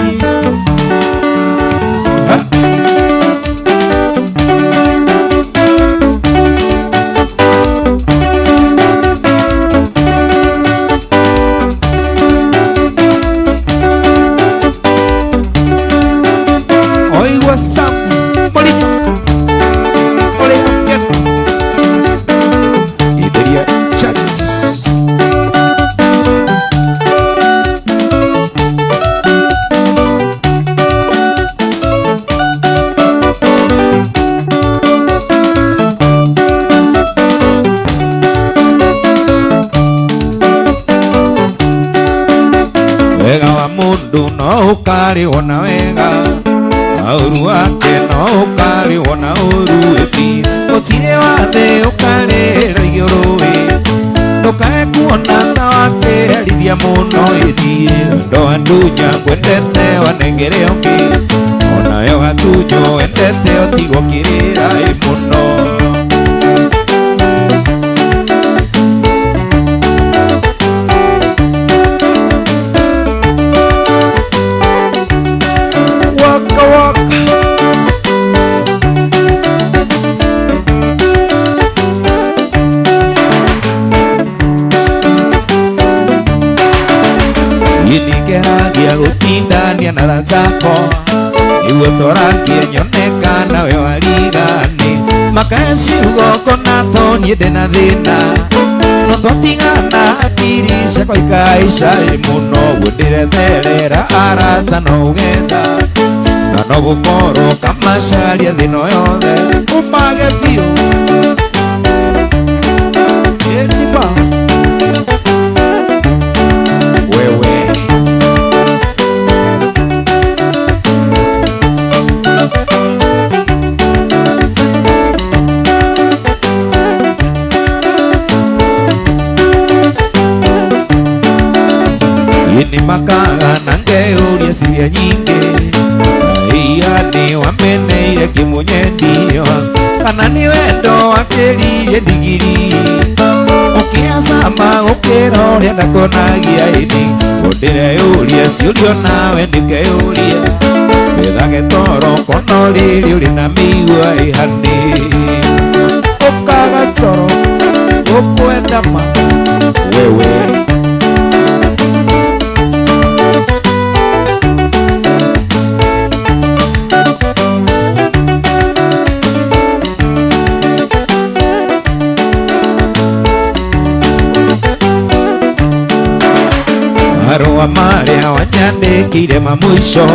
Wega wa mundu no ũkarĩwona wega na ũru wake no ũkarĩwona ũru ebi gũtirĩ wathe ũkarĩra igũrũ ndũkae kuona ta wakĩherithia mũno ĩthiĩ wendo wa ndunya ngwendete wanengere ũngĩ onayo gatunyo wendete ũtigwo kĩrĩra mũno. Ningeragia gũtindania na ranzako nĩguo tũrangie nyonekana we warigani makae ciugo kona to niĩ ndĩ na thĩna no twatigana akiri ciakwa ikaica mũno guo ndĩretherera arata no ũgetha na no gũkorwo kamacaria thĩna yothe ũmage biũ wewe Ini makaga na ngeuria ciria nyingĩ ia nĩ ye digiri ukiasama ukirore na konagia ini ondire uria ciurio nawe ndikeuria wethage toro kono riri uri na migua ihani ukaga toro ukwenda ma wewe Marua maria wanyandikire mamwisho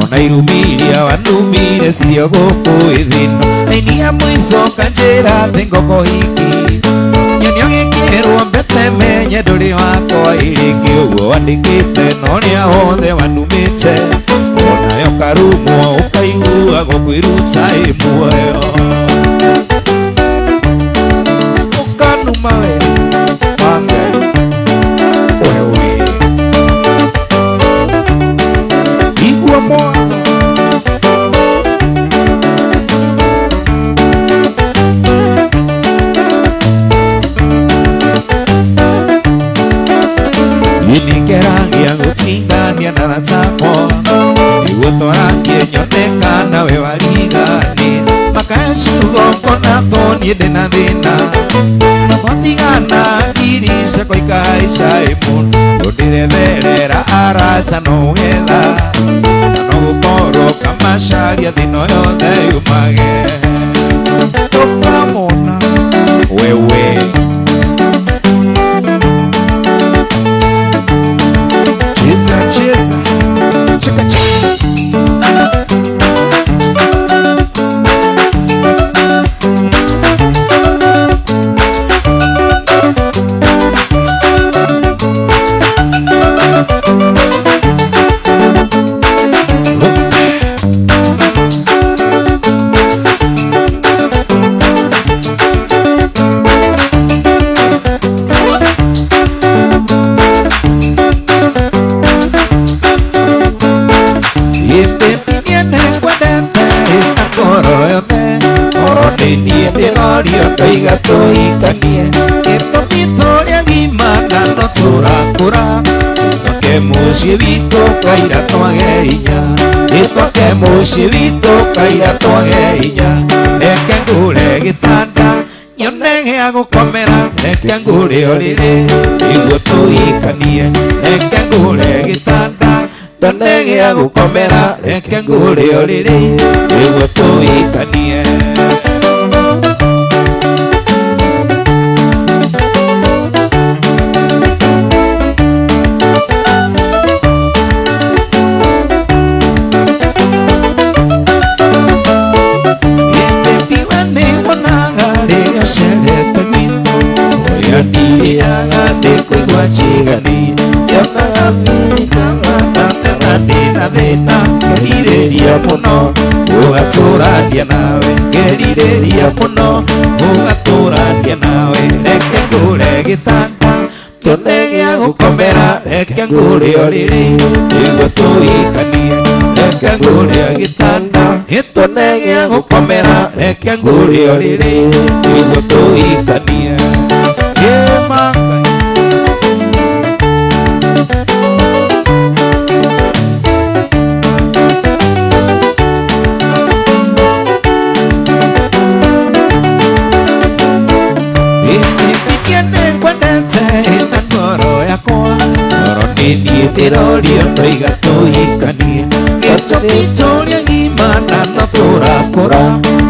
ona irumiria wanumire sirio guku ithino aini ya mwiso kanjira thingoko hiki nyenio gikirwo mbete menye nduri wakwa iriki uguo wandikite noria wothe wanumite onayo karumwo ukaigua gukwiruta imuoyo ukanuma we wangai wewe igua moa inikeragia gutingania na ratakwa iguo torakie nyonekana we warigani makaya ciugo ngona tonie ndina thina na twatigana ngiri ciakwa ikahaica imun undiretherera araca no wetha na no gukorwo kamacaria thina yothe yumage tukamona wewe cheza cheka cheka Toiga toikanie Gĩtũmi gimana no tũrakũra Gĩtwake mũciĩ witũ kaira twage hinya Gĩtwake mũciĩ witũ kaira twage hinya Reke ngũre gĩtanda nyone gĩa gũkomera Reke ngũre ũrĩrĩ nĩguo tũikanie Reke ngũre gĩtanda nyone gĩa gũkomera Reke ngũre ũrĩrĩ nĩguo tũikanie chigani yonaga mirikanga natena ndina thina ngerireria muno ugaturania nawe ngerireria muno ugaturania nawe reke ngure gitanda kione gia gukomera reke ngure uriri niguo tuikanie reke ngure gitanda gitone gia gukomera reke ngure uriri niguo tuikanie yemanga Tirorio toiga toikanie Gĩtũmi gimana no tũrakũra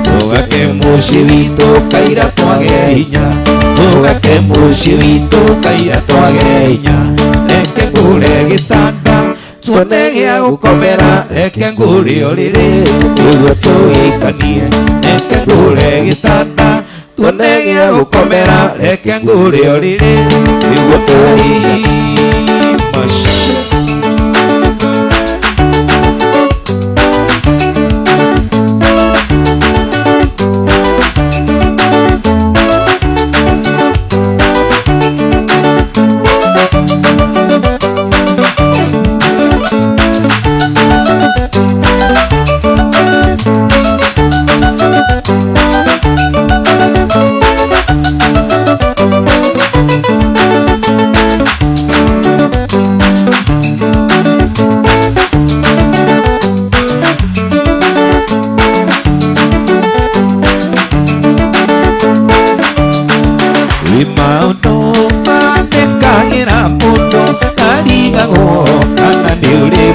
Tũgake mũciĩ witũ kaira twage hinya Tũgake mũciĩ witũ kaira twage hinya Reke ngũre gĩtanda tuone gĩa gũkomera Reke ngũre ũrĩrĩ nĩguo tũikanie Reke ngũre gĩtanda tuone gĩa gũkomera Reke ngũre ũrĩrĩ nĩguo tũikanie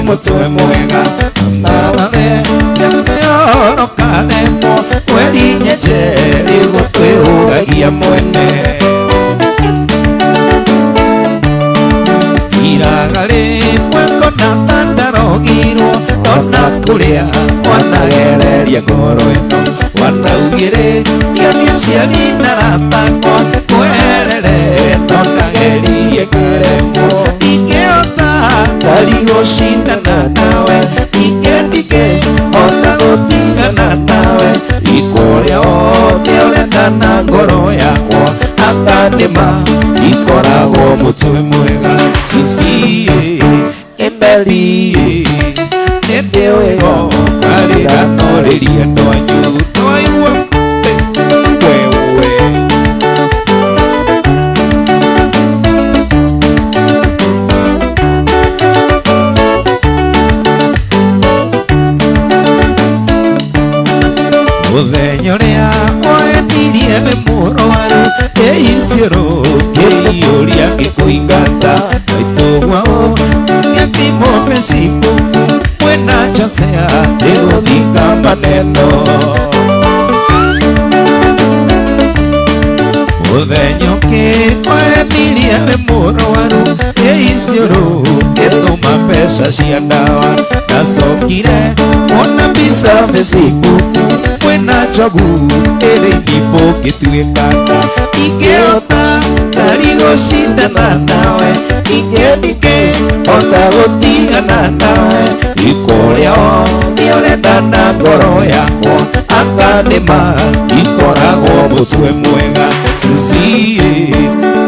mutwe mwega nawe yakyorokademo werinye jeri gutwihugagia mwene iragari mweko na tandarogirwo tona kuria wanagereria ngoro ino wanaugire iania ciari na ratakwa mwerere nonagerie ngeremwo ingĩhota ngari gũcindana nawe ingĩndike hota gũtigana nawe ikũrĩa othe ũrenda na ngoro yakwa akandĩma ikoragwo mũtwe mwega cicie ĩmberie nĩndĩ wĩgo karĩra norĩrie twanyu twaigua wewe mũthenya ũrĩa wenirie wĩ mũrwaru kĩiciũrũ kĩiyũria gĩkũingata maitũguao gĩthimo Facebook mwena Josea ndĩgũthinga maneno mũthenya ũngĩ wenirie wĩ mũrwaru kĩiciũrũ gĩtũma mbeca cia ndawa nacokire wona mbica Facebook mwena njogu ĩrĩ nyimbo ngĩtuĩkanga ingĩhota ngari gũcindana nawe ingĩndike hota gũtigana nawe ikũrĩa othe ũrenda na ngoro yakwa akandĩma ikoragwo mũtwe mwega cicie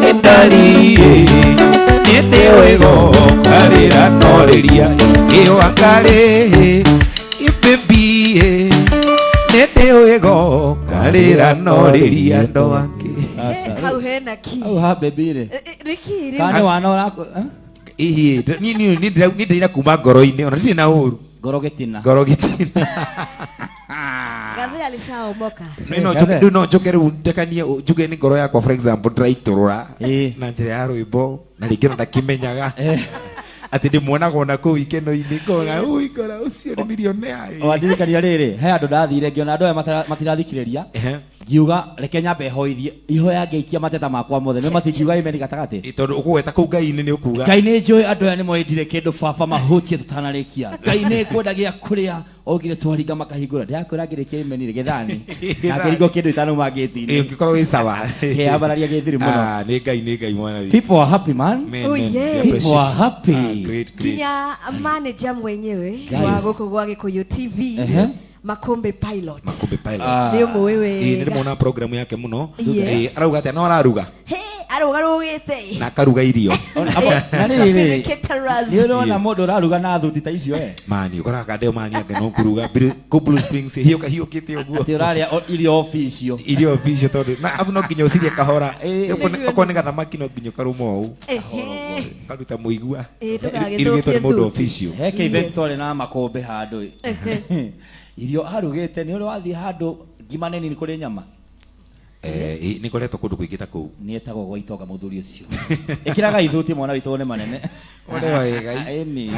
ĩndariĩ nĩndĩ wĩgo karĩra norĩria ĩwakarĩ ĩmbĩmbie nĩndĩ wĩgo karĩra norĩria ndwake hau hena ki Au ha bebire. Riki Kani wana orako. ihi ni ndĩra kuma ngoro-inĩ ona ndirĩ na ũru Ngoro gĩtina. ngoro gĩtina Gathe alishaomoka no njoke rĩu ndekanie njuge nĩ ngoro yakwa for example ndĩraitũrũra Eh. na njĩra ya rwĩmbo na rĩngĩ no ndakĩmenyaga atĩ ndĩmuonaga ona kũu ikeno-inĩ ngoga ũi ngora ũcio nĩ milionea Wadirikania rĩrĩ he andũ ndathire ngĩona andũ aya matirathikĩrĩria ngiuga reke nyambe hoithie ihoya ngĩikia mateta makwa mothe nĩ matingiuga imeni gatagatĩ tondũ ũkũgweta kũu Ngai-inĩ nĩ ũkuga Ngai nĩ njũĩ andũ aya nĩ moendire kĩndũ baba mahutie tũtanarĩkia Ngai nĩ kwenda gĩa kũrĩa ogire twaringa makahingũra ndĩrakwĩra ngĩrĩkia imeni gĩthani na ngĩringwo kĩndũ itanauma gĩti-inĩ ũngĩkorwo wĩ sawa kĩambararia gĩthiri mũno nĩ Ngai mwana witũ people are happy man Oh, yeah. people are happy great kinya manager mwenyewe Guys. wa gũkũ gwa Gĩkũyũ TV Makombe Pilot Makombe Pilot nĩ mũĩ nĩ wega ndĩmona program yake mũno Yes. arauga atĩa no araruga he arũgarũgĩte na akaruga irio na rĩrĩ caterers nĩ ũrona Yes. mũndũ ũraruga na thuti ta icio mani ũkoraga kandeo mani ake no kuruga kũ Blue Springs hiũkĩte ũguo atĩ ũrarĩa irio oficio irio bicio tondũ na abu no nginya ũcirie kahora Eh. okorwo nĩ gathamaki no nginya ũkarũma ũũ ehe karuta mũigua ndũgagĩthũkie irugĩtwo nĩ mũndũ thuti. official he event twarĩ na makũmbĩ handũ irio arugĩte nĩ ũrĩ wathiĩ handũ ngima nini nĩ kũrĩ nyama nĩ koretwo kũndũ kũingĩ ta kũu nĩ etagwo gwa itonga mũthuri ũcio ĩkĩraga ithuti mwana witũ nĩ manene Ole wega Ĩni.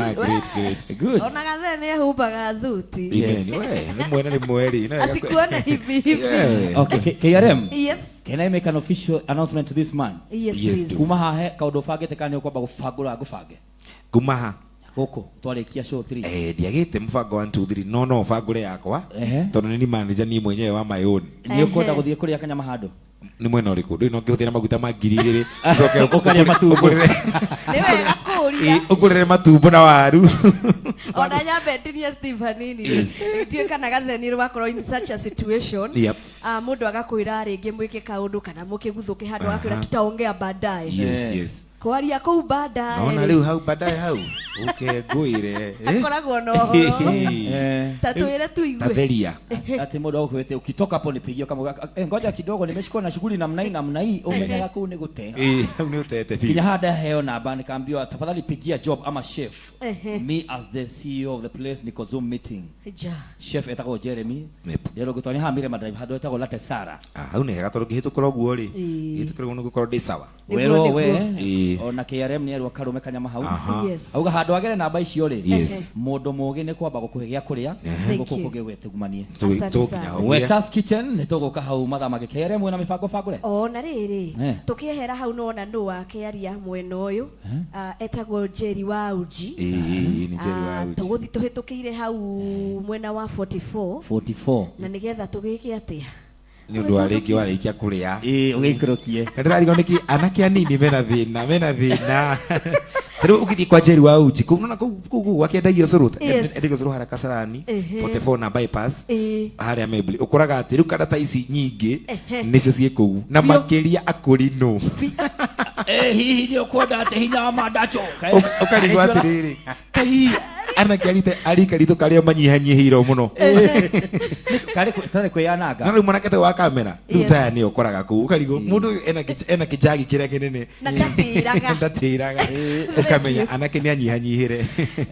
great good ona Gathe nĩ ehumbaga thuti Amen. We, nĩ mwena nĩ mweri asikuona hivi hivi okay KRM yes can I make an official announcement to this man yes Yes, please kuma hahe kaũndũ bangĩte kana nĩ ũkwamba gũbangũra ngũbange kumaha gũkũ twarĩkia show 3 ndiagĩte mũbango 1 2 3 no bangũre yakwa Ehe. tondũ nĩ ni manager ni mwenyewe wa my own nĩ ũkwenda gũthiĩ kũrĩa kanyama handũ nĩ mwena ũrĩkũ ndũĩ no ngĩhũthĩra maguta ma 2,000 ũcoke Ũkarĩa matumbo. nĩ wega kũria ũkũrĩre matumbo na waru ona nyambe ndirie Steve hanini ndiĩ kana Gathe nĩ rwakorwo in such a situation Yep. mũndũ agakwĩra rĩngĩ mwĩke kaũndũ kana mũkĩguthũke handũ agakwĩra tutaongea baadaye yes kwaria kũu baadaye naona rĩu hau baadaye hau ngwĩre akoragwo na ũhoro Eh. ta twĩre tuigue tatheria ati mũndũ agũkwĩte ukitoka hapo nipigio kama ngoja kidogo nimeshikwa na shughuli namna hii umenyaga kuu nĩ gũte hau nĩ ũtete biũ kinya hada heo namba nikaambiwa tafadhali pigia job ama chef Ehe. me as the CEO of the place niko Zoom meeting ja chef etagwo Jeremy Yep. ndero gũtwani hamire madrive handũ etagwo Late Sara hau nĩ hega tondũ ngĩhĩtũkĩra ũguo rĩ Ĩĩ. ngĩhĩtũkĩra ũguo nĩ gũkorwo ndĩ sawa werwo we ona KRM ni erwa karume kanyama hau Yes. auga handu agere namba icio ri Yes. mundu mugi ni kwamba gukuhe gya kuria nguko kuge wetegumanie Asante sana. Wetas Kitchen ni tuguka hau mathama ge KRM na mibango bangure ona riri tukiehera hau nona ndu wakiaria mwena uyu etagwo Jerry wa Uji ni Jerry wa Uji tuguthi tuhitukire hau mwena wa 44 na nigetha tugike atia ni undu warĩkia kuria ũgĩikũrũkie ndĩrarigo nĩkĩ anake anini mena thĩna rĩu ũgĩthiĩ kwa Jerry wa Uji kũu gwakĩendagio cũrũ endagio cũrũ harĩa Kasarani 44 na bypass harĩa Mebli ũkoraga atĩ rĩu karata ici nyingĩ nĩcio ciĩ kũu na makĩria akũri no hihi nĩ ũkwenda atĩ hinya wa mandacho ũkarigwo atĩrĩrĩ kai anake arikaritũ karĩa manyihanyihĩirwo mũno tarĩ kwĩyananga na rĩu mwanake ta wa kamera rĩu taya nĩ ũkoraga kũu ũkarigwo mũndũ ũyũ ena kĩjagi kĩrĩa kĩnene na ndatĩraga ũkamenya anake nĩ anyihanyihĩre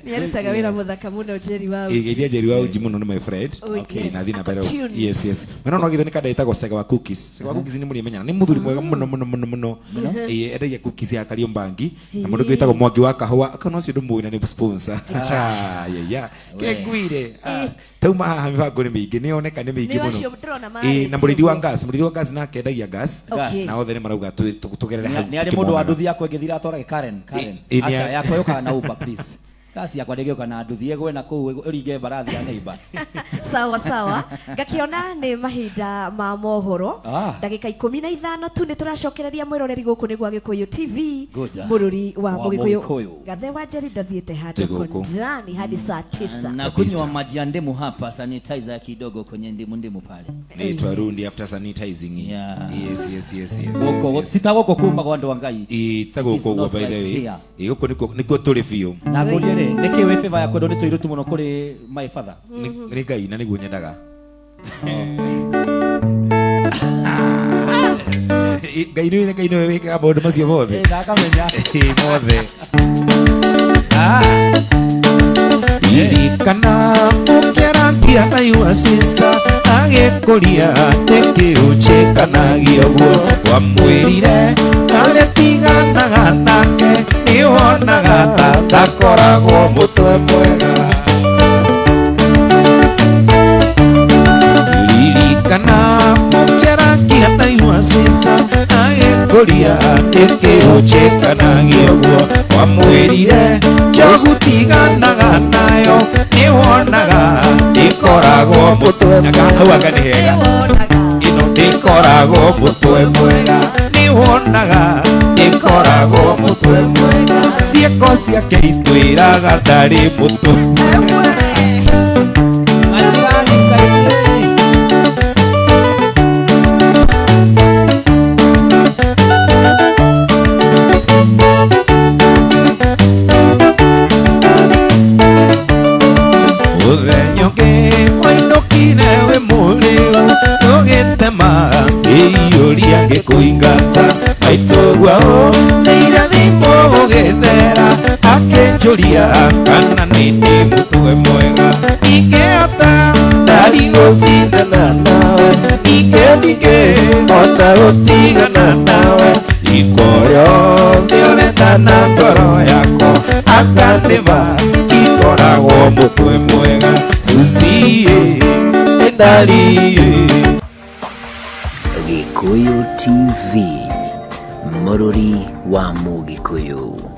nĩ arutaga wĩra mũthaka mũno Jerry wa Uji iria Jerry wa Uji mũno nĩ my friend na thina mbere yes mena no githĩ nĩ kada itagwo Sega wa Cookies Sega wa Cookies nĩ mũrĩmenyana nĩ mũthuri mwega mũno endagia cookies ya Kariobangi na mũndũ gwĩtagwo Mwangi wa Kahũa kana ũcio ndũmũĩ na nĩ sponsor kengwire tauma haha mĩbango nĩ mĩingĩ nĩ yoneka nĩ mĩingĩ mũno na mũrĩithi wa gas nake endagia gas na othe nĩ marauga tũgerere hau nĩ arĩ mũndũ wa nduthi yakwa ĩngĩthira atwarage Karen aca yakwa yũkaga na Uber please kasi yakwa ndĩgĩũka na nduthi ĩgwe na kũu ũringe mbarathi ya neighbor sawa ngakiona nĩ mahinda ma mohoro ndagĩka 15 tu nĩ tũracokereria mwĩroreri gũkũ nĩ gwa Gĩkũyũ TV mũrũri wa Mũgĩkũyũ gathe wa Jerry ndathiĩte handũ ndani hadi saa 9 na kunywa maji ya ndimu hapa sanitizer kidogo kwenye ndimu pale ni twarundi after sanitizing yes gũkũ titagũkũ kuma kwa andũ wa Ngai titagũkũ kwa by the way gũkũ nĩkuo tũrĩ biũ na ngũrie nĩkĩ wĩ favor ya kwendwo nĩ tũirũtu mũno kũrĩ my father nĩ Ngai na nĩguo nyendaga Ngai nĩ wĩkaga maũndũ macio mothe ndakamenya mothe ririkana mũkĩrangia na your sister agĩkũria nĩkĩũnjĩkanagio guo wamwĩrire agĩtiganaga nake nĩwonaga takoragwo mũtwe mwega ririkana mũkĩrangia na your sister agĩkũria nĩkĩũnjĩkanagio guo wamwĩrire njogu tiganaga nayo nĩwonaga ĩkoragwo mũtwe hau anga nĩ hega ĩno ndĩkoragwo mũtwe mwega nĩwonaga ĩkoragwo mũtwe mwega ciĩko ciake itwĩraga ndarĩ mũtwe ngĩkũingata maitũ gwao nĩirathimwo gũgĩthera akĩnjũria kana nĩndĩ mũtwe mwega ingĩhota ndarigũcindana nawe ndingĩhota gũtigana nawe ikoyo nĩũrenda na ngoro yakwa akanĩma ikoragwo mũtwe mwega Susie endariĩ Gĩkũyũ TV mũrũri wa Mũgĩkũyũ.